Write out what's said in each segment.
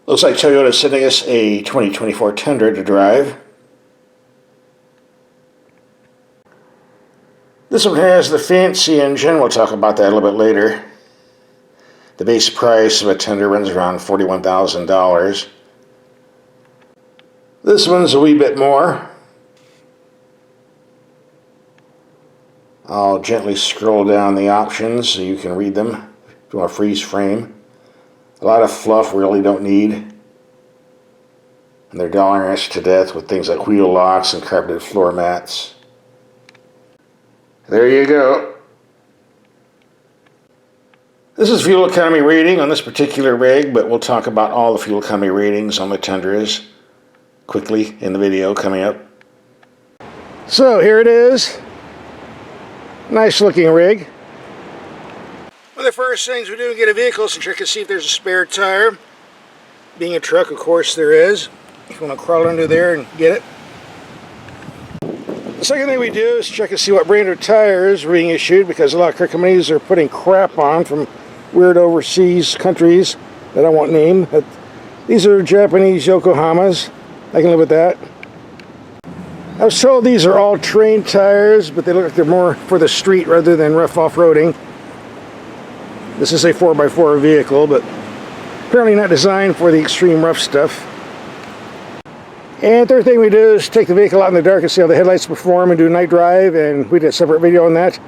Looks like Toyota's sending us a 2024 Tundra to drive. This one has the fancy engine. We'll talk about that a little bit later. The base price of a Tundra runs around $41,000. This one's a wee bit more. I'll gently scroll down the options so you can read them if you want a freeze frame. A lot of fluff we really don't need. And they're dollaring us to death with things like wheel locks and carpeted floor mats. There you go. This is fuel economy rating on this particular rig, but we'll talk about all the fuel economy ratings on the Tundras quickly in the video coming up. So here it is. Nice looking rig. One of the first things we do is get a vehicle is to check to see if there's a spare tire. Being a truck, of course there is. If you want to crawl under there and get it. The second thing we do is check to see what brand of tires are being issued, because a lot of car companies are putting crap on from weird overseas countries that I won't name. But these are Japanese Yokohamas. I can live with that. I was told these are all terrain tires, but they look like they're more for the street rather than rough off-roading. This is a 4x4 vehicle, but apparently not designed for the extreme rough stuff. And third thing we do is take the vehicle out in the dark and see how the headlights perform and do a night drive, and we did a separate video on that.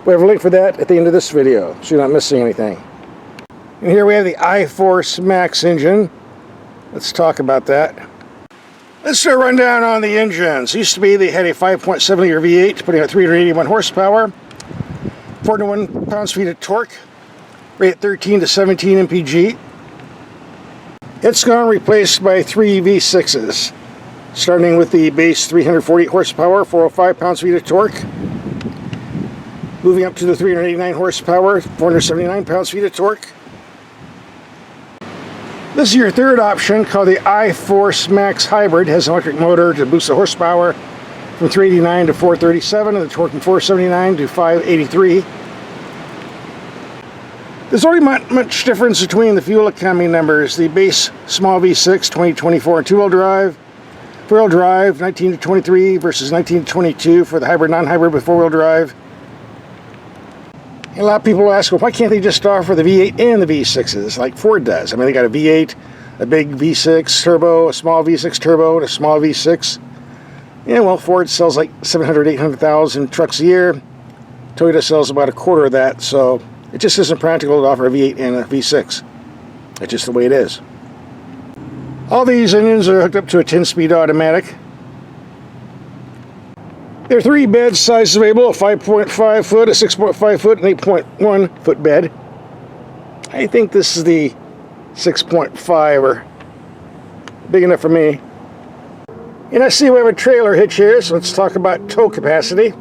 We have a link for that at the end of this video, so you're not missing anything. And here we have the iForce Max engine. Let's talk about that. Let's do a rundown on the engines. Used to be they had a 5.7 liter V8 putting out 381 horsepower, 41 pounds-feet of torque, rate 13 to 17 mpg. It's gone replaced by 3 V6s, starting with the base 348 horsepower, 405 pounds-feet of torque, moving up to the 389 horsepower, 479 pounds-feet of torque. This is your third option, called the iForce Max Hybrid. It has an electric motor to boost the horsepower from 389 to 437 and the torque from 479 to 583. There's already not much difference between the fuel economy numbers. The base small V6 2024 and two-wheel drive, four-wheel drive 19 to 23 versus 19 to 22 for the hybrid non-hybrid with four-wheel drive. And a lot of people ask, well, why can't they just offer the V8 and the V6s like Ford does? I mean, they got a V8, a big V6 turbo, a small V6 turbo, and a small V6. Yeah, well, Ford sells like 700,000, 800,000 trucks a year. Toyota sells about a quarter of that, so it just isn't practical to offer a V8 and a V6. It's just the way it is. All these engines are hooked up to a 10-speed automatic. There are 3 bed sizes available, a 5.5 foot, a 6.5 foot, and 8.1 foot bed. I think this is the 6.5, or big enough for me. And I see we have a trailer hitch here, so let's talk about tow capacity.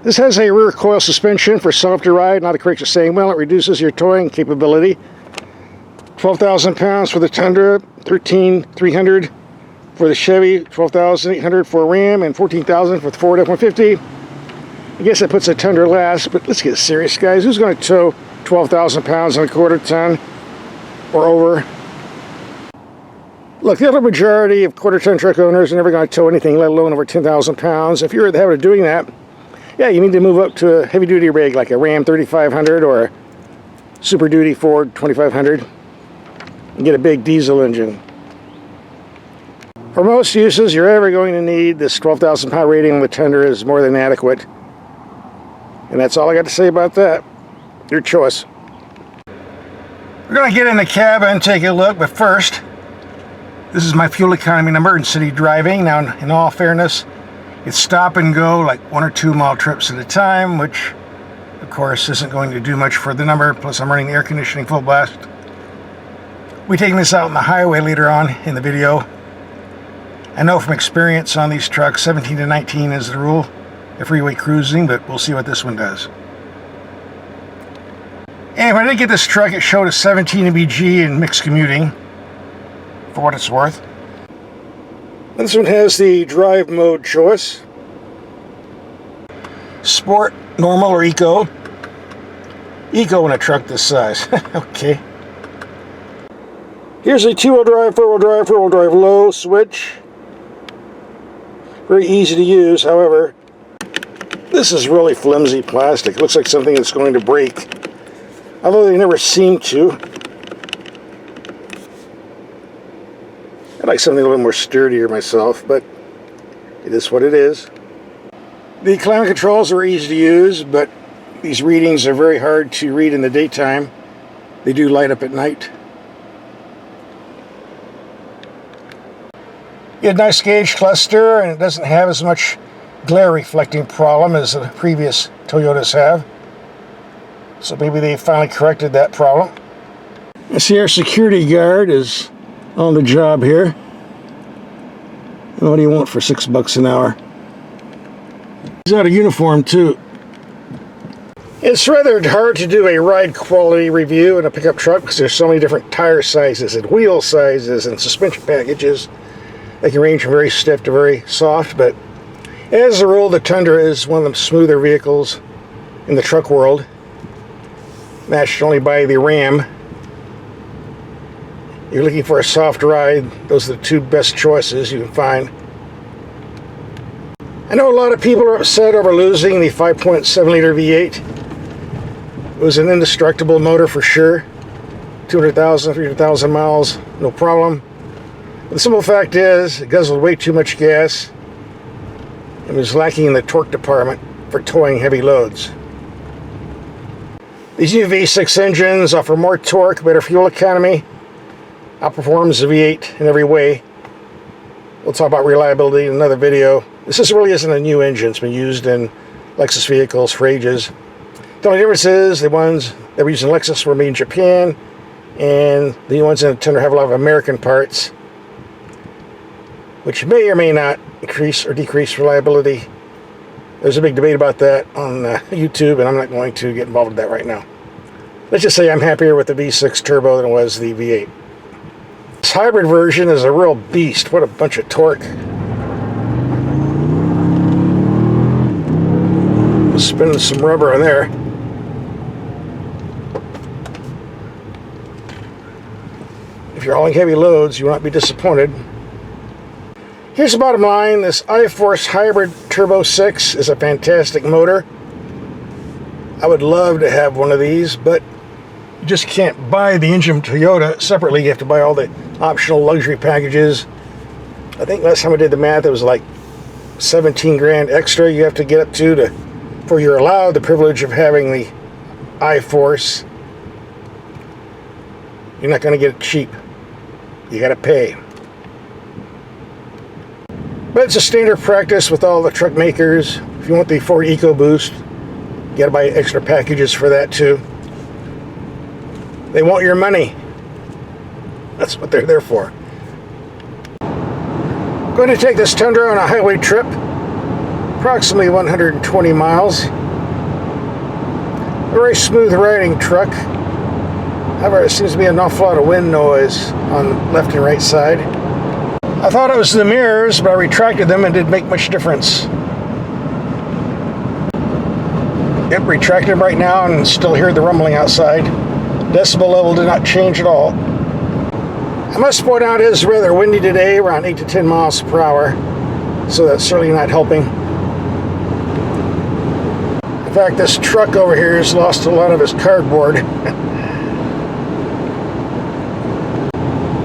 This has a rear coil suspension for softer ride. Now the critics are saying, well, it reduces your towing capability. 12,000 pounds for the Tundra, 13,300 for the Chevy, 12,800 for a Ram, and 14,000 for the Ford F-150. I guess that puts the Tundra last, but let's get serious, guys. Who's going to tow 12,000 pounds on a quarter ton or over? Look, the other majority of quarter-ton truck owners are never going to tow anything, let alone over 10,000 pounds. If you're in the habit of doing that, yeah, you need to move up to a heavy-duty rig like a Ram 3500 or a Super Duty Ford 2500 and get a big diesel engine. For most uses you're ever going to need, this 12,000 pound rating on the Tundra is more than adequate. And that's all I got to say about that. Your choice. We're going to get in the cab and take a look, but first, this is my fuel economy number in city driving. Now, in all fairness, it's stop and go, like 1 or 2 mile trips at a time, which, of course, isn't going to do much for the number. Plus, I'm running the air conditioning full blast. We're taking this out on the highway later on in the video. I know from experience on these trucks, 17 to 19 is the rule, the freeway cruising, but we'll see what this one does. And if I did get this truck, it showed a 17 mpg in mixed commuting, for what it's worth. This one has the drive mode choice. Sport, normal, or eco. Eco in a truck this size. Okay. Here's a two-wheel drive, four-wheel drive low switch. Very easy to use, however, this is really flimsy plastic. It looks like something that's going to break, although they never seem to. I like something a little more sturdier myself, but it is what it is. The climate controls are easy to use, but these readings are very hard to read in the daytime. They do light up at night. You have a nice gauge cluster, and it doesn't have as much glare reflecting problem as the previous Toyotas have. So maybe they finally corrected that problem. I see our security guard is on the job here. And what do you want for $6 an hour? He's out of uniform too. It's rather hard to do a ride quality review in a pickup truck because there's so many different tire sizes and wheel sizes and suspension packages. They can range from very stiff to very soft, but as a rule, the Tundra is one of the smoother vehicles in the truck world, matched only by the Ram. You're looking for a soft ride, those are the two best choices you can find. I know a lot of people are upset over losing the 5.7 liter V8. It was an indestructible motor for sure. 200,000, 300,000 miles, no problem. But the simple fact is, it guzzled way too much gas and was lacking in the torque department for towing heavy loads. These new V6 engines offer more torque, better fuel economy, outperforms the V8 in every way. We'll talk about reliability in another video. This really isn't a new engine. It's been used in Lexus vehicles for ages. The only difference is the ones that were used in Lexus were made in Japan, and the ones in the Tundra have a lot of American parts, which may or may not increase or decrease reliability. There's a big debate about that on YouTube, and I'm not going to get involved with that right now. Let's just say I'm happier with the V6 turbo than it was the V8. This hybrid version is a real beast. What a bunch of torque. Spinning some rubber on there. If you're hauling heavy loads, you won't be disappointed. Here's the bottom line. This iForce Hybrid Turbo 6 is a fantastic motor. I would love to have one of these, but you just can't buy the engine Toyota separately. You have to buy all the optional luxury packages. I think last time I did the math, it was like 17 grand extra you have to get up to before you're allowed the privilege of having the iForce. You're not going to get it cheap. You got to pay. But it's a standard practice with all the truck makers. If you want the Ford EcoBoost, you got to buy extra packages for that too. They want your money. That's what they're there for. I'm going to take this Tundra on a highway trip, approximately 120 miles. A very smooth riding truck. However, there seems to be an awful lot of wind noise on left and right side. I thought it was the mirrors, but I retracted them and it didn't make much difference. Yep, retracted them right now and still hear the rumbling outside. Decibel level did not change at all. I must point out it is rather windy today, around 8 to 10 miles per hour, so that's certainly not helping. In fact, this truck over here has lost a lot of his cardboard.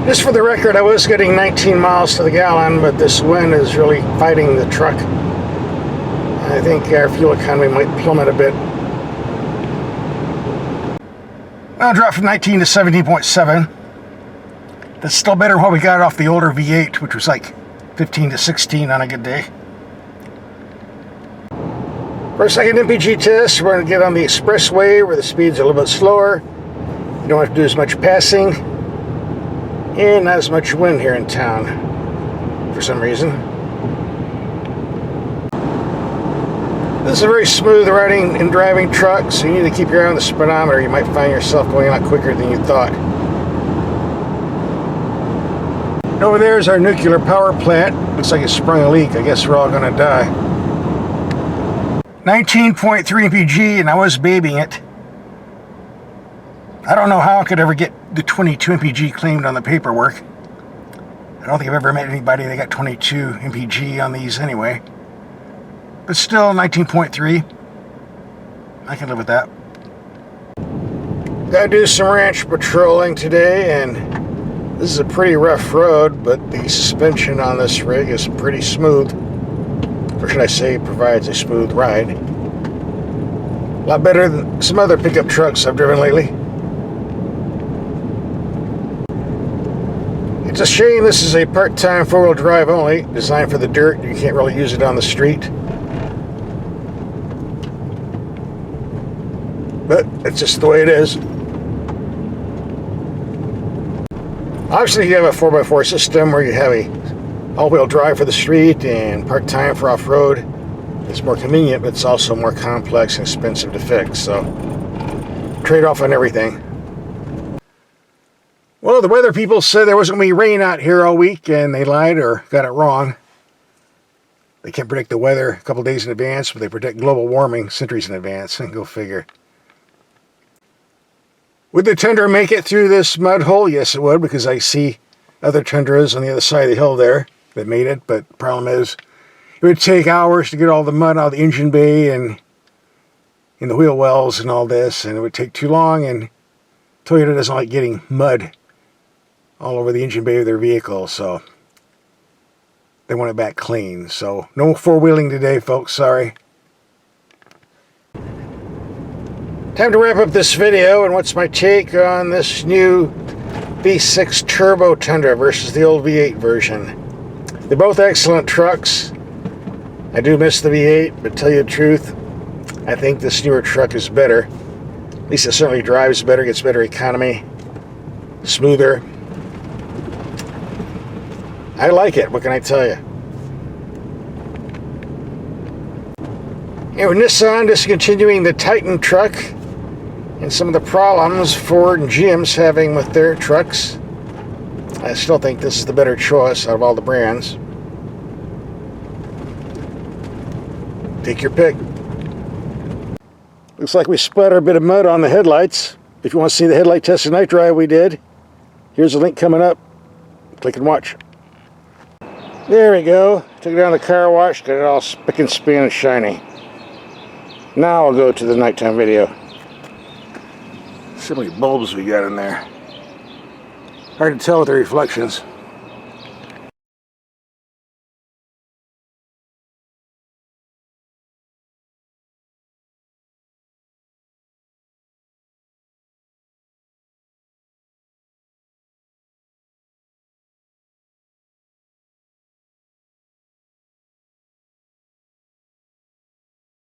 Just for the record, I was getting 19 miles to the gallon, but this wind is really fighting the truck. I think our fuel economy might plummet a bit. I'll drop from 19 to 17.7. That's still better than what we got off the older V8, which was like 15 to 16 on a good day. For a second MPG test, we're going to get on the expressway where the speeds are a little bit slower. You don't have to do as much passing. And not as much wind here in town, for some reason. This is a very smooth riding and driving truck, so you need to keep your eye on the speedometer. You might find yourself going a lot quicker than you thought. And over there is our nuclear power plant. Looks like it sprung a leak. I guess we're all going to die. 19.3 mpg, and I was babying it. I don't know how I could ever get the 22 mpg claimed on the paperwork. I don't think I've ever met anybody that got 22 mpg on these anyway. But still, 19.3. I can live with that. Gotta do some ranch patrolling today, and this is a pretty rough road, but the suspension on this rig is pretty smooth. Or should I say, provides a smooth ride. A lot better than some other pickup trucks I've driven lately. It's a shame this is a part-time four-wheel drive only, designed for the dirt. You can't really use it on the street. But it's just the way it is. Obviously, you have a 4x4 system where you have a all-wheel drive for the street and part-time for off-road. It's more convenient, but it's also more complex and expensive to fix. So, trade-off on everything. Well, the weather people said there wasn't going to be rain out here all week, and they lied or got it wrong. They can't predict the weather a couple days in advance, but they predict global warming centuries in advance. Go figure. Would the Tundra make it through this mud hole? Yes, it would, because I see other Tundras on the other side of the hill there that made it. But the problem is, it would take hours to get all the mud out of the engine bay and in the wheel wells and all this, and it would take too long, and Toyota doesn't like getting mud all over the engine bay of their vehicle, so they want it back clean. So no four-wheeling today, folks, sorry. Time to wrap up this video, and what's my take on this new V6 Turbo Tundra versus the old V8 version. They're both excellent trucks. I do miss the V8, but to tell you the truth, I think this newer truck is better. At least it certainly drives better, gets better economy, smoother. I like it, what can I tell you? And with Nissan discontinuing the Titan truck and some of the problems Ford and GM's having with their trucks, I still think this is the better choice out of all the brands. Take your pick. Looks like we splattered a bit of mud on the headlights. If you want to see the headlight test and night drive we did, here's a link coming up. Click and watch. There we go. Took it down to the car wash, got it all spick and span and shiny. Now I'll go to the nighttime video. See how many bulbs we got in there. Hard to tell with the reflections.